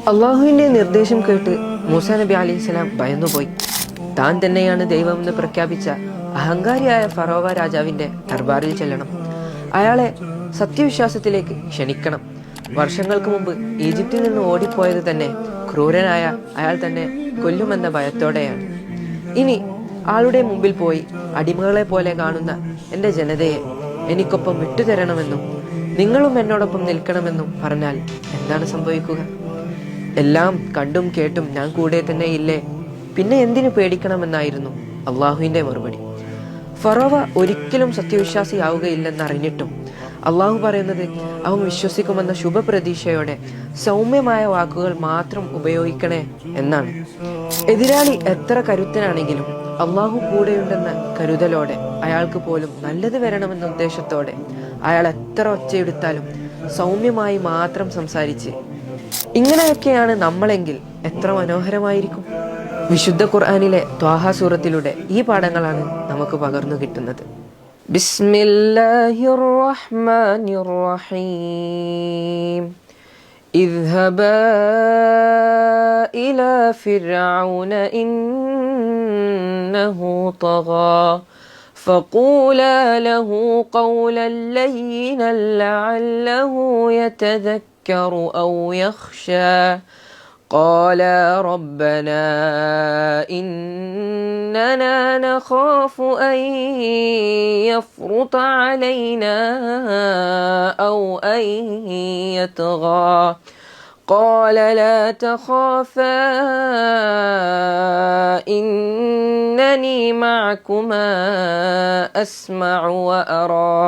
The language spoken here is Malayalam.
അള്ളാഹുവിൻ്റെ നിർദ്ദേശം കേട്ട് മൂസ നബി അലൈഹിസ്സലാം ഭയന്നുപോയി. താൻ തന്നെയാണ് ദൈവമെന്ന് പ്രഖ്യാപിച്ച അഹങ്കാരിയായ ഫറോവ രാജാവിൻ്റെ ദർബാറിൽ ചെല്ലണം. അയാളെ സത്യവിശ്വാസത്തിലേക്ക് ക്ഷണിക്കണം. വർഷങ്ങൾക്ക് മുമ്പ് ഈജിപ്തിൽ നിന്ന് ഓടിപ്പോയത് തന്നെ ക്രൂരനായ അയാൾ തന്നെ കൊല്ലുമെന്ന ഭയത്തോടെയാണ്. ഇനി ആളുടെ മുമ്പിൽ പോയി അടിമകളെ പോലെ കാണുന്ന എൻ്റെ ജനതയെ എനിക്കൊപ്പം വിട്ടുതരണമെന്നും നിങ്ങളും എന്നോടൊപ്പം നിൽക്കണമെന്നും പറഞ്ഞാൽ എന്താണ് സംഭവിക്കുക? എല്ലാം കണ്ടും കേട്ടും ഞാൻ കൂടെ തന്നെ ഇല്ലേ, പിന്നെ എന്തിനു പേടിക്കണമെന്നായിരുന്നു അള്ളാഹുവിൻ്റെ മറുപടി. ഫറോവ ഒരിക്കലും സത്യവിശ്വാസിയാവുകയില്ലെന്നറിഞ്ഞിട്ടും അള്ളാഹു പറയുന്നത് അവൻ വിശ്വസിക്കുമെന്ന ശുഭപ്രതീക്ഷയോടെ സൗമ്യമായ വാക്കുകൾ മാത്രം ഉപയോഗിക്കണേ എന്നാണ്. എതിരാളി എത്ര കരുത്തനാണെങ്കിലും അള്ളാഹു കൂടെയുണ്ടെന്ന കരുതലോടെ, അയാൾക്ക് പോലും നല്ലത് വരണമെന്ന ഉദ്ദേശത്തോടെ അയാൾ എത്ര ഒച്ചയെടുത്താലും സൗമ്യമായി മാത്രം സംസാരിച്ച് ഇങ്ങനെയൊക്കെയാണ് നമ്മളെങ്കിൽ എത്ര മനോഹരമായിരിക്കും. വിശുദ്ധ ഖുർആനിലെ ത്വാഹ സൂറത്തിലൂടെ ഈ പാഠങ്ങളാണ് നമുക്ക് പകർന്നു കിട്ടുന്നത്. ബിസ്മില്ലാഹിർ റഹ്മാനിർ റഹീം. ഇദ്ഹബാ ഇലാ ഫിർഔന ഇന്നഹു തഗാ فقولا له قولا لينا لعله يتذكر أو يخشى قالا ربنا إننا نخاف أن يفرط علينا أو أن يطغى قال لا تخافا إنني معكما أسمع وأرى